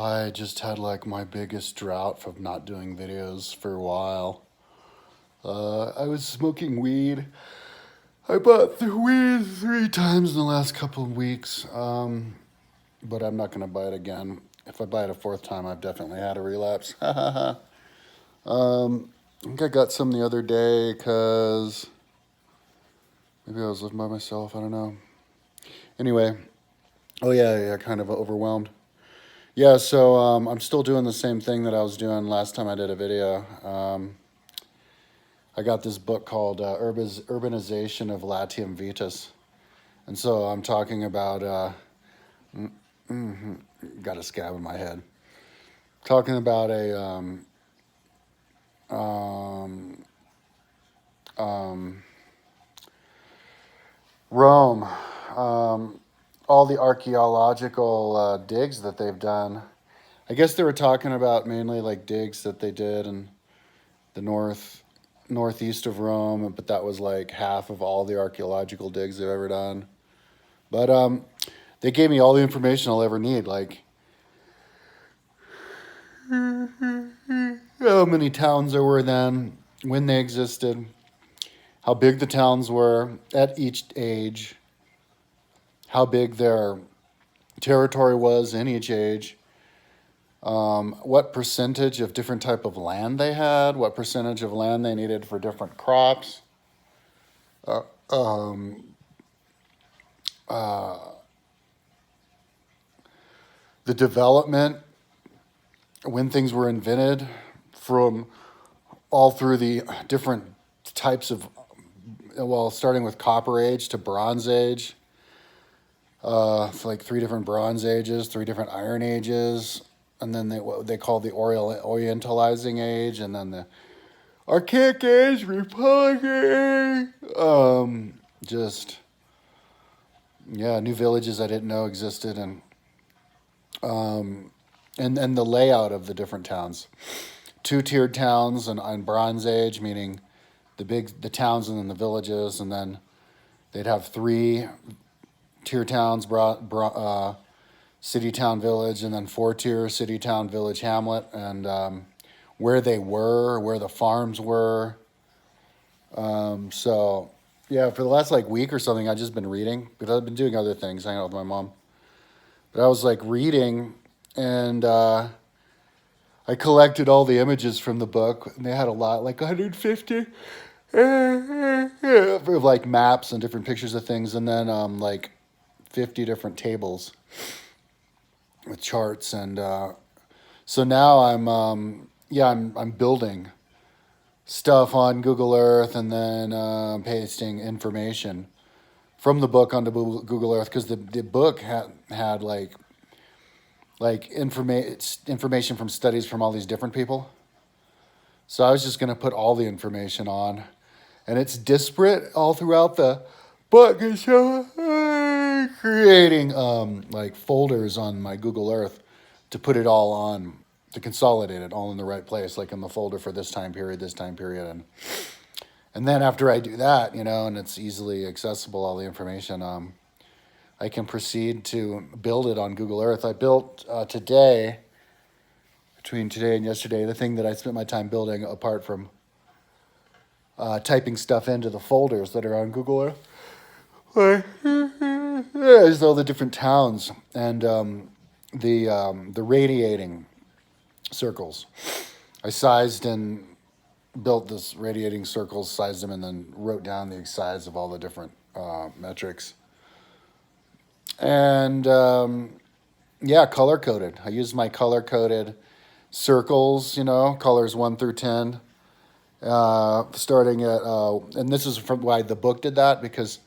I just had like my biggest drought from not doing videos for a while. I was smoking weed. I bought the weed 3 times in the last couple of weeks, but I'm not gonna buy it again. If I buy it a fourth time, I've definitely had a relapse. I think I got some the other day because maybe I was living by myself. I don't know. Anyway, oh yeah, kind of overwhelmed. Yeah, so I'm still doing the same thing that I was doing last time I did a video. I got this book called Urbanization of Latium Vitas. And so I'm talking about, got a scab in my head, talking about a, Rome, all the archaeological digs that they've done. I guess they were talking about mainly like digs that they did in the northeast of Rome, but that was like half of all the archaeological digs they've ever done. But they gave me all the information I'll ever need, like how many towns there were then, when they existed, how big the towns were at each age, how big their territory was in each age, what percentage of different type of land they had, what percentage of land they needed for different crops, uh, um, the development, when things were invented, from all through the different types of, well, starting with Copper Age to Bronze Age, like 3 different Bronze Ages, 3 different Iron Ages, and then what they call the Orientalizing Age, and then the Archaic Age, Republic Age. Just, yeah, new villages I didn't know existed, and the layout of the different towns. 2-tiered towns and Bronze Age, meaning the towns and then the villages, and then they'd have 3-tier towns, city, town, village, and then 4-tier city, town, village, hamlet, and where they were, where the farms were. So yeah, for the last like week or something, I've just been reading because I've been doing other things, hanging out with my mom. But I was like reading, and I collected all the images from the book, and they had a lot, like 150, of like maps and different pictures of things, and then like 50 different tables with charts, and so now I'm building stuff on Google Earth, and then pasting information from the book onto Google Earth, because the book had like information from studies from all these different people. So I was just gonna put all the information on, and it's disparate all throughout the book. And so I'm creating like folders on my Google Earth to put it all on, to consolidate it all in the right place, like in the folder for this time period, and then after I do that, and it's easily accessible, all the information, I can proceed to build it on Google Earth. I built between today and yesterday, the thing that I spent my time building, apart from typing stuff into the folders that are on Google Earth. There's all the different towns, and the radiating circles. I sized and built this radiating circles, sized them, and then wrote down the size of all the different metrics. And yeah, color coded. I used my color coded circles, colors 1 through 10. Starting at, and this is from why the book did that, because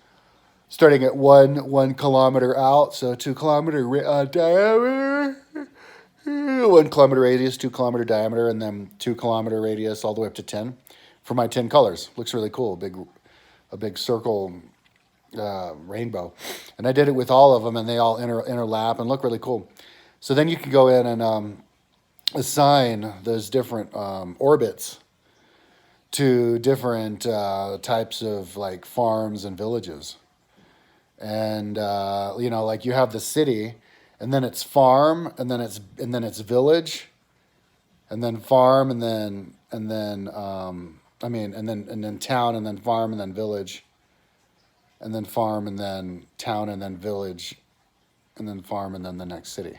starting at 1 kilometer out, so 2 kilometer diameter, 1 kilometer radius, 2 kilometer diameter, and then 2 kilometer radius all the way up to 10 for my 10 colors. Looks really cool. A big circle rainbow. And I did it with all of them, and they all interlap and look really cool. So then you can go in and assign those different orbits to different types of like farms and villages. And like you have the city, and then it's farm, and then it's village, and then farm, and then I mean, and then town, and then farm, and then village, and then farm, and then town, and then village, and then farm, and then the next city.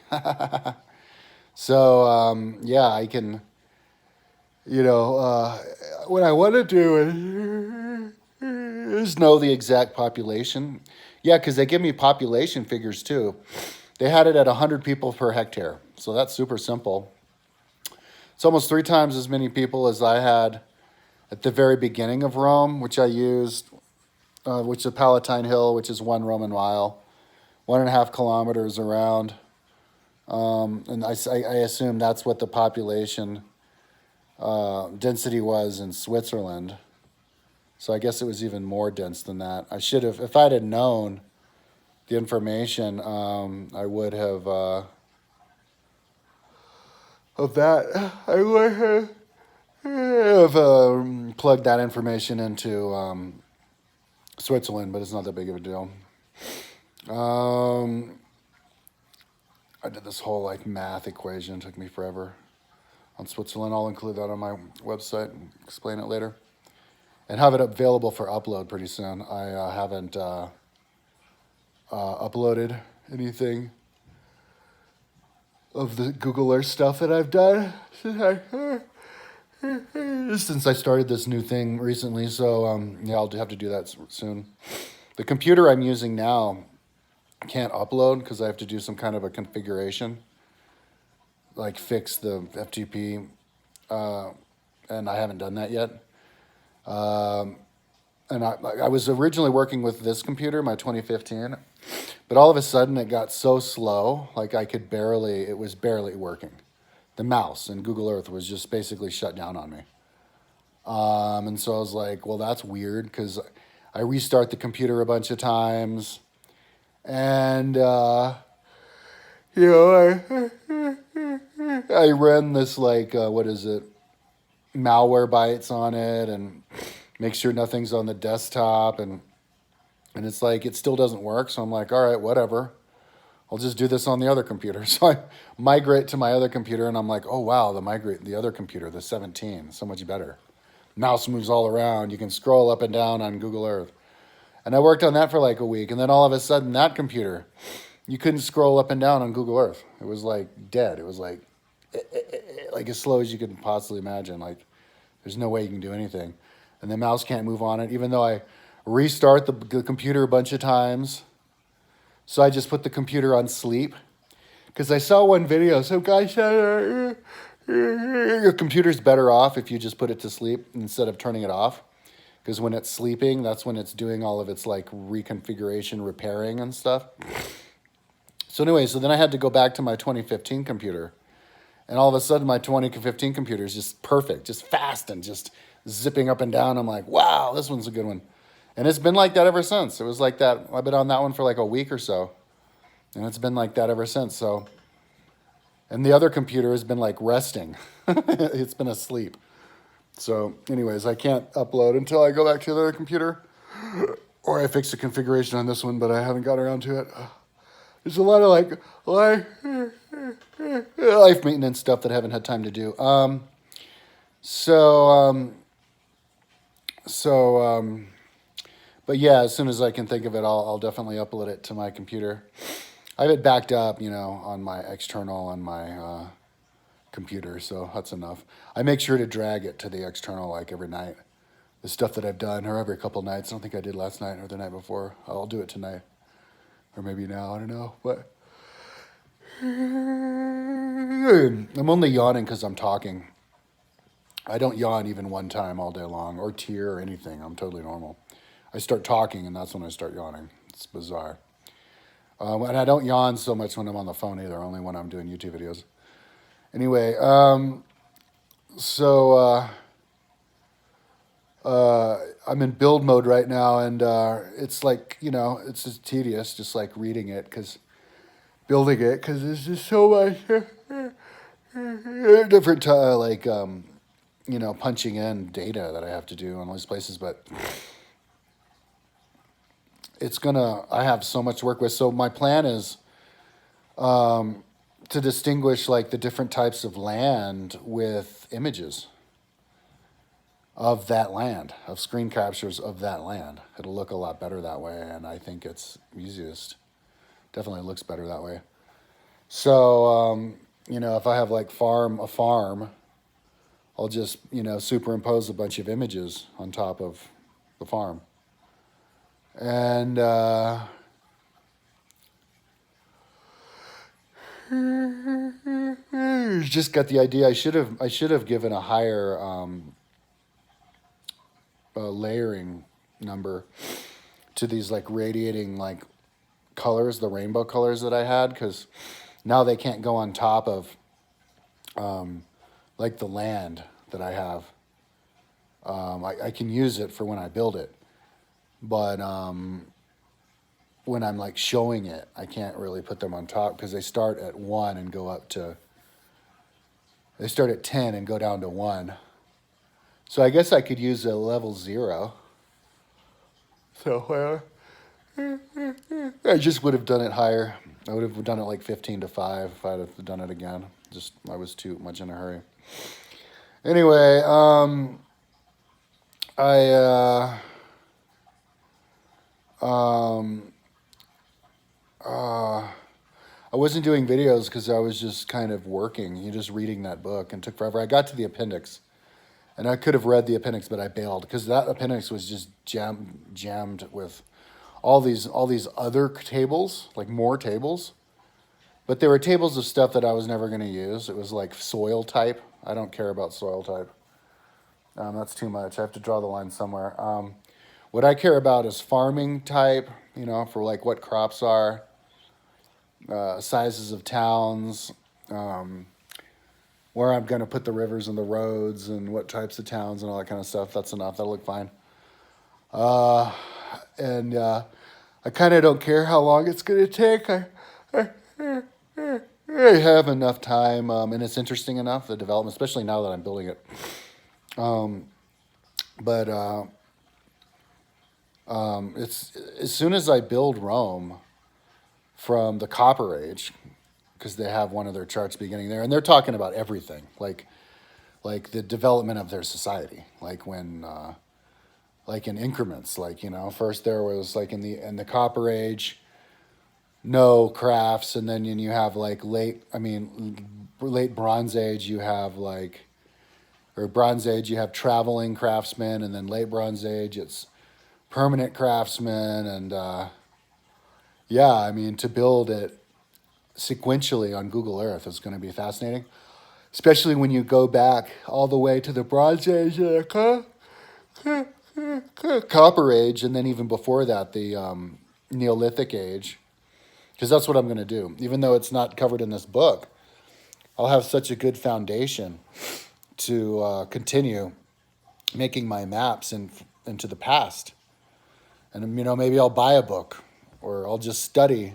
So yeah, I can, you know, what I want to do is know the exact population. Yeah, because they give me population figures too. They had it at 100 people per hectare, so that's super simple. It's almost 3 times as many people as I had at the very beginning of Rome, which I used, which is Palatine Hill, which is 1 Roman mile, 1.5 kilometers around. And I assume that's what the population density was in Switzerland. So I guess it was even more dense than that. I should have, if I'd have known the information, I would have, of that, I would have plugged that information into Switzerland, but it's not that big of a deal. I did this whole like math equation. It took me forever on Switzerland. I'll include that on my website and explain it later. And have it available for upload pretty soon. I haven't uploaded anything of the Google Earth stuff that I've done since I started this new thing recently. So yeah, I'll have to do that soon. The computer I'm using now can't upload because I have to do some kind of a configuration, like fix the FTP, and I haven't done that yet. And I was originally working with this computer, my 2015, but all of a sudden it got so slow, like it was barely working. The mouse and Google Earth was just basically shut down on me. And so I was like, well, that's weird because I restart the computer a bunch of times, and you know, I ran this like what is it, Malwarebytes on it, and make sure nothing's on the desktop, and it's like it still doesn't work. So I'm like, all right, whatever. I'll just do this on the other computer. So I migrate to my other computer, and I'm like, oh wow, the other computer, the 17, so much better. Mouse moves all around. You can scroll up and down on Google Earth. And I worked on that for like a week, and then all of a sudden that computer, you couldn't scroll up and down on Google Earth. It was like dead. It was like as slow as you could possibly imagine. Like there's no way you can do anything. And the mouse can't move on it, even though I restart the computer a bunch of times. So I just put the computer on sleep. Because I saw one video, some guy said, your computer's better off if you just put it to sleep instead of turning it off. Because when it's sleeping, that's when it's doing all of its like reconfiguration, repairing and stuff. So anyway, so then I had to go back to my 2015 computer. And all of a sudden my 2015 computer is just perfect, just fast and just zipping up and down. I'm like, wow, this one's a good one. And it's been like that ever since. It was like that. I've been on that one for like a week or so. And it's been like that ever since. So, and the other computer has been like resting. It's been asleep. So anyways, I can't upload until I go back to the other computer. Or I fix the configuration on this one, but I haven't got around to it. There's a lot of like life maintenance stuff that I haven't had time to do. But yeah, as soon as I can think of it, I'll definitely upload it to my computer. I have it backed up, you know, on my external on my computer, so that's enough. I make sure to drag it to the external like every night. The stuff that I've done, or every couple nights. I don't think I did last night or the night before. I'll do it tonight, or maybe now. I don't know, but I'm only yawning because I'm talking. I don't yawn even one time all day long, or tear or anything. I'm totally normal. I start talking, and that's when I start yawning. It's bizarre. And I don't yawn so much when I'm on the phone either, only when I'm doing YouTube videos. Anyway, I'm in build mode right now, and it's like, you know, it's just tedious, just like reading it, building it, because there's just so much different, you know, punching in data that I have to do on all these places, but I have so much to work with. So my plan is, to distinguish like the different types of land with images of that land, of screen captures of that land. It'll look a lot better that way, and I think it's easiest. Definitely looks better that way. So, if I have like a farm, I'll just, superimpose a bunch of images on top of the farm. And just got the idea. I should have given a higher layering number to these like radiating like colors, the rainbow colors that I had, because now they can't go on top of like the land that I have. I can use it for when I build it, but when I'm like showing it, I can't really put them on top because they start at 1 and go up to. They start at 10 and go down to 1. So I guess I could use a level 0. So I just would have done it higher. I would have done it like 15 to 5 if I'd have done it again. Just I was too much in a hurry. Anyway, I I wasn't doing videos because I was just kind of working. You just reading that book and took forever. I got to the appendix, and I could have read the appendix, but I bailed because that appendix was just jammed with all these other tables, like more tables. But there were tables of stuff that I was never going to use. It was like soil type. I don't care about soil type. That's too much. I have to draw the line somewhere. What I care about is farming type, for like what crops are, sizes of towns, where I'm going to put the rivers and the roads and what types of towns and all that kind of stuff. That's enough. That'll look fine. And I kind of don't care how long it's going to take. I have enough time, and it's interesting enough, the development, especially now that I'm building it. But it's as soon as I build Rome from the Copper Age, because they have one of their charts beginning there, and they're talking about everything, like the development of their society, like when, like in increments, like first there was like in the Copper Age, no crafts, and then you have like late Bronze Age, you have like, or Bronze Age, you have traveling craftsmen, and then late Bronze Age, it's permanent craftsmen, and to build it sequentially on Google Earth is going to be fascinating, especially when you go back all the way to the Bronze Age, Copper Age, and then even before that, the Neolithic Age, because that's what I'm going to do. Even though it's not covered in this book, I'll have such a good foundation to continue making my maps into the past. And, maybe I'll buy a book, or I'll just study.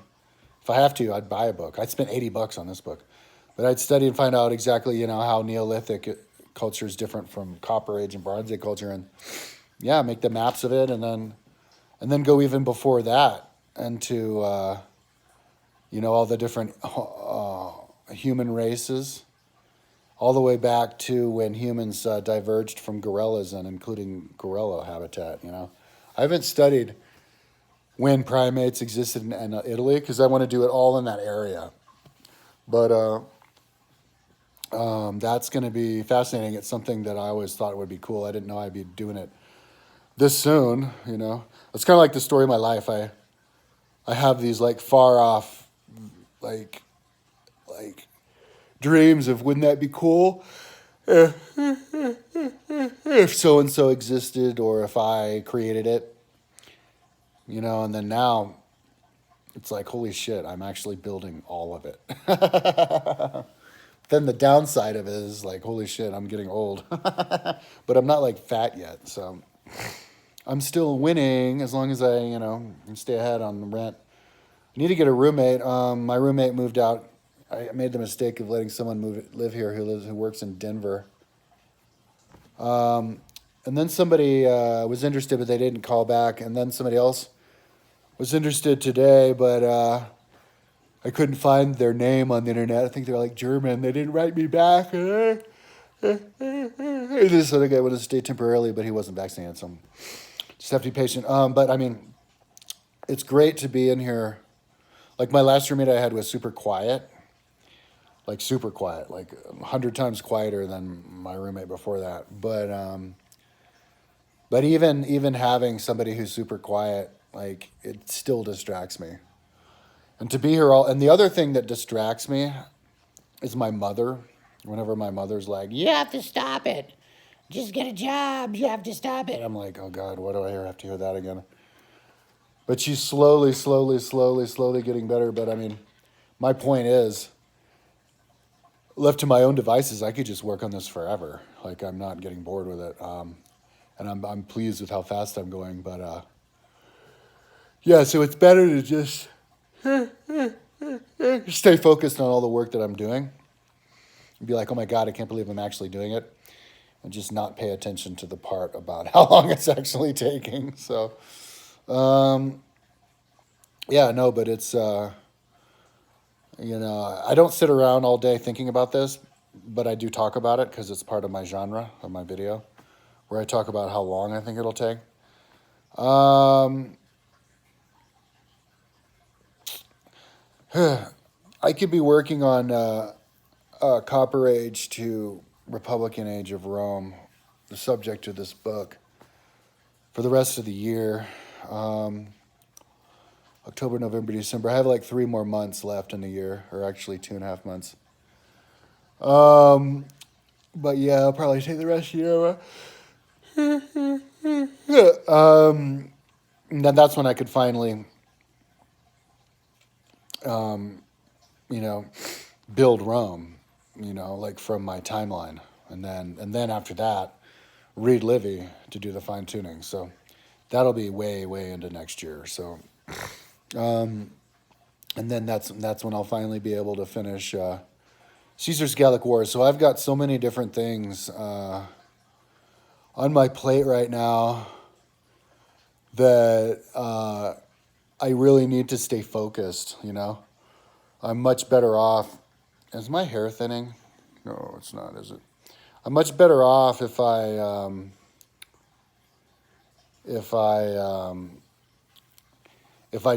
If I have to, I'd buy a book. I'd spend $80 on this book. But I'd study and find out exactly, how Neolithic culture is different from Copper Age and Bronze Age culture. And, make the maps of it, and then go even before that into, all the different human races, all the way back to when humans diverged from gorillas, and including gorilla habitat. I haven't studied when primates existed in Italy because I want to do it all in that area. But that's going to be fascinating. It's something that I always thought would be cool. I didn't know I'd be doing it this soon. It's kind of like the story of my life. I have these like far off, like dreams of wouldn't that be cool if so and so existed, or if I created it, and then now it's like, holy shit, I'm actually building all of it. Then the downside of it is like, holy shit, I'm getting old. But I'm not like fat yet, so I'm still winning as long as I, can stay ahead on the rent. I need to get a roommate. My roommate moved out. I made the mistake of letting someone live here who works in Denver. And then somebody was interested, but they didn't call back. And then somebody else was interested today, but I couldn't find their name on the internet. I think they're like German. They didn't write me back. This other guy wanted to stay temporarily, but he wasn't vaccinated, so just have to be patient. But I mean, it's great to be in here. Like my last roommate I had was super quiet, like super quiet, like 100 times quieter than my roommate before that. But even having somebody who's super quiet, like it still distracts me. And to be here all, and the other thing that distracts me is my mother. Whenever my mother's like, "You have to stop it. Just get a job. You have to stop it." I'm like, "Oh God, why do I have to hear that again?" But she's slowly getting better. But I mean, my point is, left to my own devices, I could just work on this forever. Like I'm not getting bored with it. And I'm pleased with how fast I'm going. But yeah, so it's better to just stay focused on all the work that I'm doing. And be like, "Oh my God, I can't believe I'm actually doing it," and just not pay attention to the part about how long it's actually taking. So, yeah, no, but it's I don't sit around all day thinking about this, but I do talk about it because it's part of my genre of my video, where I talk about how long I think it'll take. I could be working on Copper Age to Republican Age of Rome, the subject of this book, for the rest of the year. October, November, December. I have like 3 more months left in the year, or actually 2.5 months. But yeah, I'll probably take the rest of the year. And then that's when I could finally, you know, build Rome, like from my timeline, and then after that, read Livy to do the fine tuning. So that'll be way into next year. So, and then that's when I'll finally be able to finish Caesar's Gallic Wars. So I've got so many different things on my plate right now that I really need to stay focused. I'm much better off. Is my hair thinning? No, it's not, is it? I'm much better off if I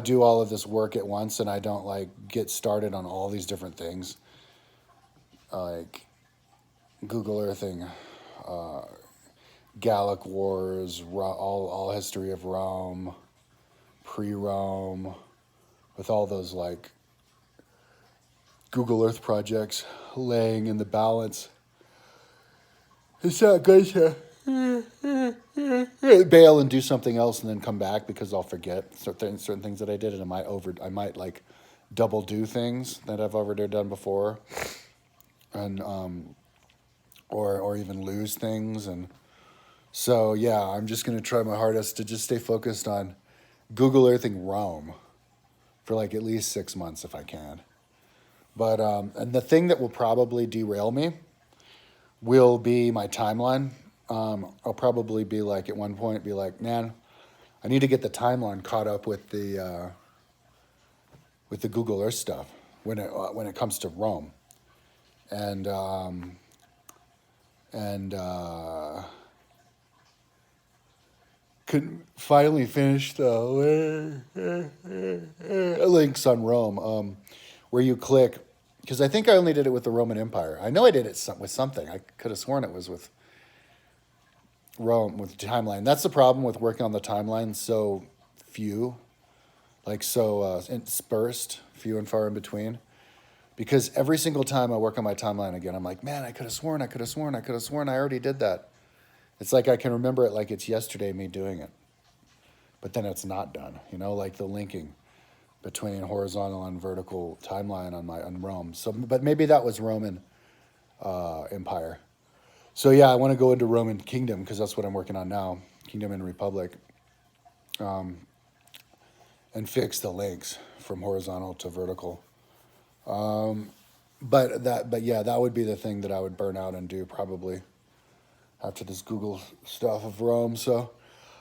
do all of this work at once and I don't like get started on all these different things, like Google Earthing, Gallic Wars, all history of Rome, pre-Rome, with all those like Google Earth projects laying in the balance. It's not good to bail and do something else and then come back because I'll forget certain things that I did, and I might like double do things that I've already done before, and or even lose things. And so yeah, I'm just gonna try my hardest to just stay focused on Google Earthing Rome for like at least 6 months if I can. But and the thing that will probably derail me will be my timeline. I'll probably be like at one point be like, man, I need to get the timeline caught up with the Google Earth stuff when it comes to Rome, and could finally finish the links on Rome, where you click, because I think I only did it with the Roman Empire. I know I did it with something. I could have sworn it was with Rome, with the timeline. That's the problem with working on the timeline. So few, like so dispersed, few and far in between. Because every single time I work on my timeline again, I'm like, man, I could have sworn I already did that. It's like I can remember it like it's yesterday, me doing it. But then it's not done, like the linking between horizontal and vertical timeline on Rome. So, but maybe that was Roman Empire. So yeah, I want to go into Roman Kingdom because that's what I'm working on now, Kingdom and Republic, and fix the links from horizontal to vertical. But yeah, that would be the thing that I would burn out and do probably after this Google stuff of Rome. So,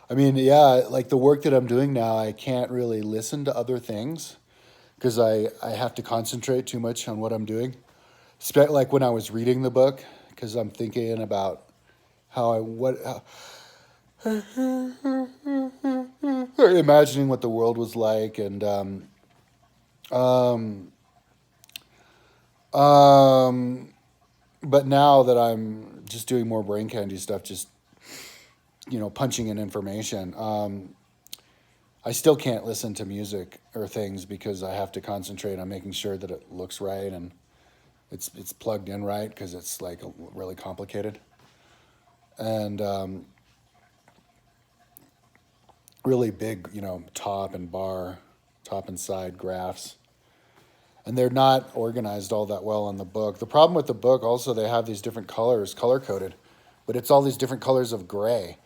I mean, yeah, like the work that I'm doing now, I can't really listen to other things because I have to concentrate too much on what I'm doing. Like when I was reading the book, because I'm thinking about how imagining what the world was like, and um, um, but now that I'm just doing more brain candy stuff, just punching in information. I still can't listen to music or things because I have to concentrate on making sure that it looks right and it's plugged in right because it's like really complicated and really big, top and side graphs, and they're not organized all that well in the book. The problem with the book also, they have these different colors color coded, but it's all these different colors of gray.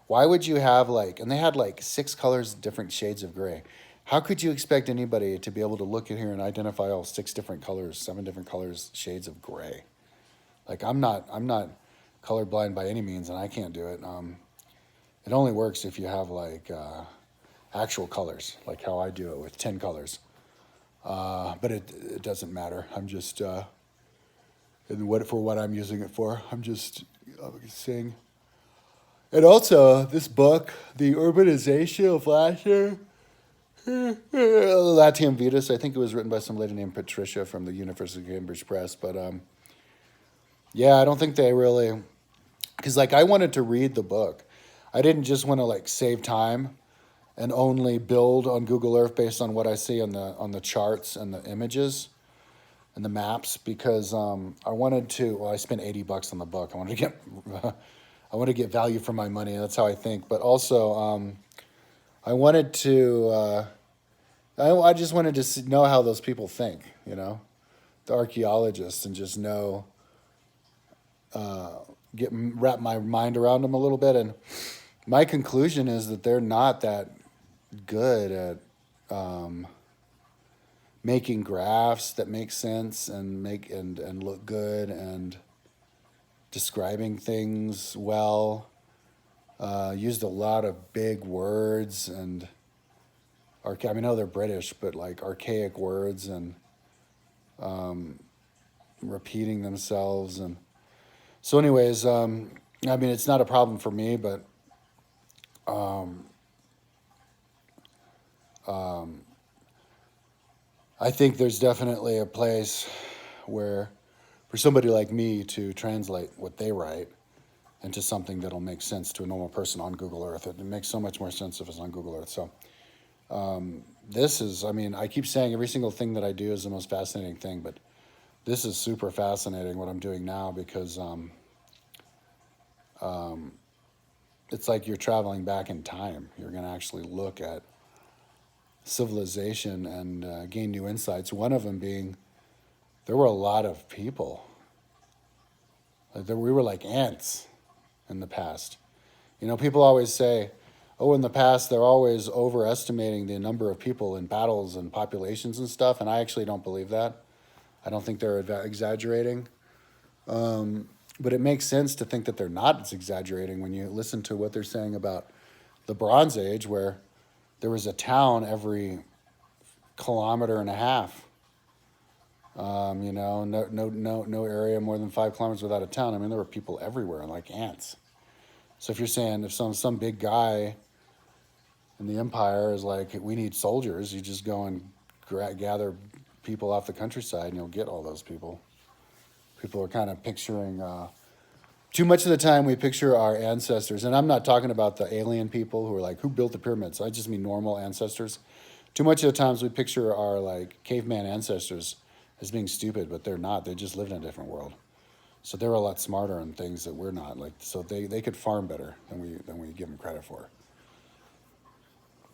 Why would you have and they had like 6 colors, different shades of gray. How could you expect anybody to be able to look in here and identify all 6 different colors, 7 different colors, shades of gray? Like I'm not colorblind by any means, and I can't do it. It only works if you have actual colors, like how I do it with 10 colors. But it doesn't matter. I'm just for what I'm using it for. I'm just saying. And also, this book, The Urbanization of Laughter, Latium Vetus, I think it was written by some lady named Patricia from the University of Cambridge Press. But yeah, I don't think they really, because I wanted to read the book. I didn't just want to save time and only build on Google Earth based on what I see on the charts and the images and the maps, because I wanted to. Well, I spent $80 on the book. I wanted to get I want to get value for my money. That's how I think. But also, I wanted to. I just wanted to know how those people think. The archaeologists, and just know. Wrap my mind around them a little bit, and my conclusion is that they're not that good at making graphs that make sense and make and look good and describing things well. Used a lot of big words and I know they're British, but archaic words and repeating themselves. And so anyways, it's not a problem for me, but I think there's definitely a place where for somebody like me to translate what they write into something that'll make sense to a normal person on Google Earth. It makes so much more sense if it's on Google Earth. So this is, I keep saying every single thing that I do is the most fascinating thing, but this is super fascinating what I'm doing now, because it's like you're traveling back in time. You're going to actually look at civilization and gain new insights. One of them being there were a lot of people. We were like ants in the past. People always say, oh, in the past, they're always overestimating the number of people in battles and populations and stuff, and I actually don't believe that. I don't think they're exaggerating. But it makes sense to think that they're not exaggerating when you listen to what they're saying about the Bronze Age, where there was a town every kilometer and a half. No area more than 5 kilometers without a town. There were people everywhere, like ants. So if you're saying if some big guy in the empire is like, we need soldiers, you just go and gather people off the countryside and you'll get all those people. People are kind of picturing, too much of the time we picture our ancestors, and I'm not talking about the alien people who are like, who built the pyramids? I just mean normal ancestors. Too much of the times we picture our caveman ancestors as being stupid, but they're not. They just lived in a different world. So they're a lot smarter in things that we're not. So they could farm better than we give them credit for.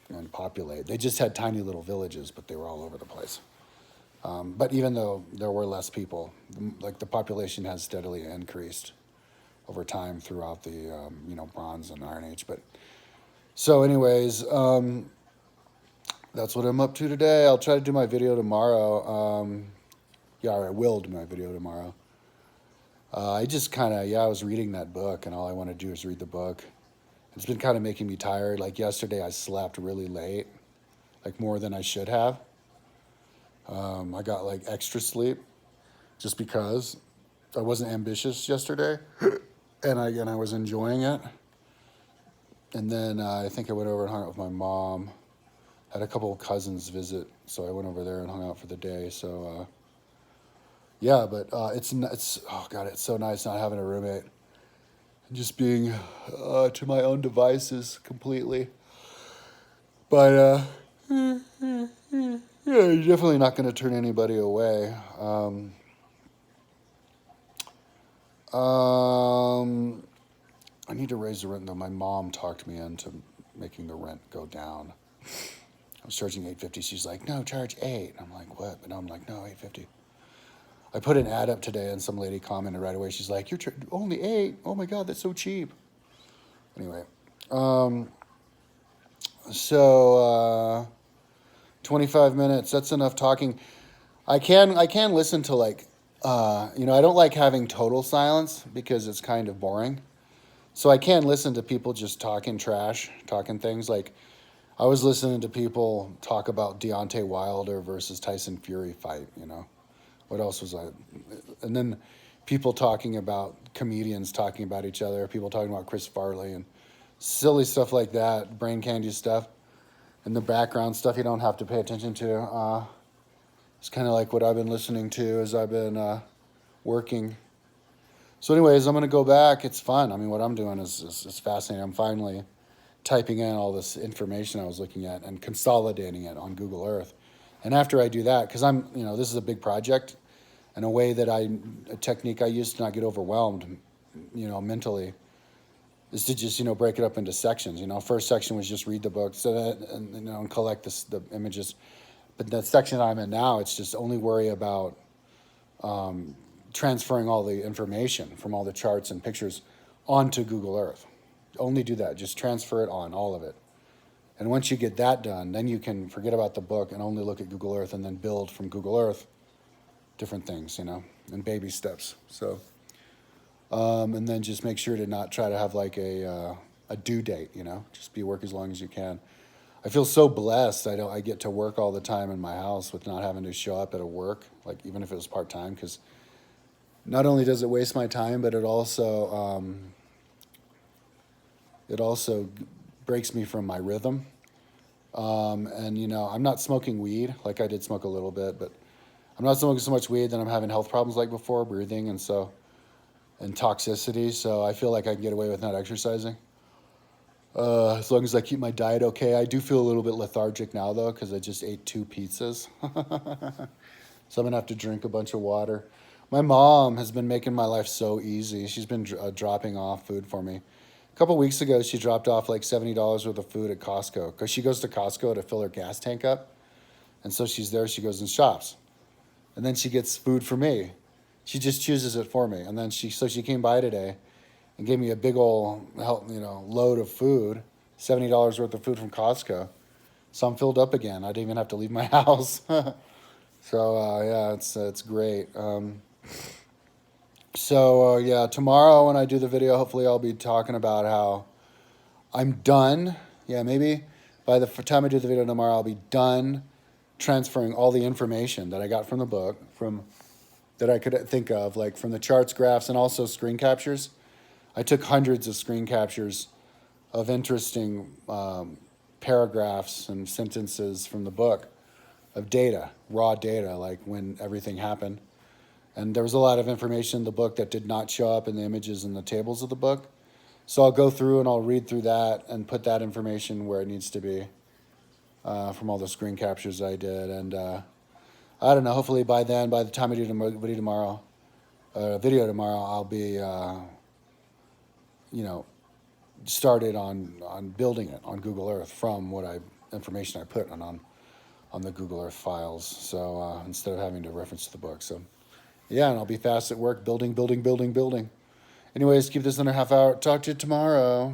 And populate. They just had tiny little villages, but they were all over the place. But even though there were less people, the population has steadily increased over time throughout the Bronze and Iron Age. But so, anyways, that's what I'm up to today. I'll try to do my video tomorrow. I will do my video tomorrow. I just I was reading that book, and all I want to do is read the book. It's been kind of making me tired. Yesterday, I slept really late, more than I should have. I got like extra sleep just because I wasn't ambitious yesterday, and I was enjoying it. And then I think I went over and hung out with my mom. Had a couple of cousins visit, so I went over there and hung out for the day. So yeah, but it's oh god, it's so nice not having a roommate and just being to my own devices completely. But yeah, you're definitely not going to turn anybody away. I need to raise the rent though. My mom talked me into making the rent go down. I was charging $8.50. She's like, no, charge $8. I'm like, what? But I'm like, no, $8.50. I put an ad up today, and some lady commented right away. She's like, you're only $8. Oh my god, that's so cheap. Anyway, so 25 minutes. That's enough talking. I can listen to like, I don't like having total silence because it's kind of boring. So I can listen to people just talking trash, talking things like. I was listening to people talk about Deontay Wilder versus Tyson Fury fight. What else was I? And then people talking about comedians talking about each other. People talking about Chris Farley and silly stuff like that, brain candy stuff, and the background stuff you don't have to pay attention to. It's kind of like what I've been listening to as I've been working. So, anyways, I'm gonna go back. It's fun. I mean, what I'm doing is fascinating. I'm finally typing in all this information I was looking at and consolidating it on Google Earth. And after I do that, because this is a big project, and a technique I use to not get overwhelmed, mentally, is to just, break it up into sections. First section was just read the book, and collect the images. But the section I'm in now, it's just only worry about transferring all the information from all the charts and pictures onto Google Earth. Only do that. Just transfer it on, all of it. And once you get that done, then you can forget about the book and only look at Google Earth and then build from Google Earth different things, in baby steps. So, and then just make sure to not try to have like a due date, just work as long as you can. I feel so blessed. I get to work all the time in my house with not having to show up at a work, like even if it was part-time, because not only does it waste my time, but it also breaks me from my rhythm. And I'm not smoking weed. Like I did smoke a little bit, but I'm not smoking so much weed that I'm having health problems like before, breathing and toxicity. So I feel like I can get away with not exercising. As long as I keep my diet okay. I do feel a little bit lethargic now though, because I just ate 2 pizzas. So I'm gonna have to drink a bunch of water. My mom has been making my life so easy. She's been dropping off food for me. A couple weeks ago, she dropped off like $70 worth of food at Costco, because she goes to Costco to fill her gas tank up. And so she's there, she goes and shops. And then she gets food for me. She just chooses it for me. And then she came by today and gave me a big old load of food, $70 worth of food from Costco. So I'm filled up again. I didn't even have to leave my house. So yeah, it's great. So yeah, tomorrow when I do the video, hopefully I'll be talking about how I'm done. Yeah, maybe by the time I do the video tomorrow, I'll be done transferring all the information that I got from the book, that I could think of, like from the charts, graphs, and also screen captures. I took hundreds of screen captures of interesting paragraphs and sentences from the book of data, raw data, like when everything happened. And there was a lot of information in the book that did not show up in the images in the tables of the book. So I'll go through and I'll read through that and put that information where it needs to be from all the screen captures I did. And I don't know, hopefully by then, by the time I do the video tomorrow, I'll be, started on building it on Google Earth from information I put on the Google Earth files. So instead of having to reference the book. So yeah, and I'll be fast at work building. Anyways, keep this under a half hour. Talk to you tomorrow.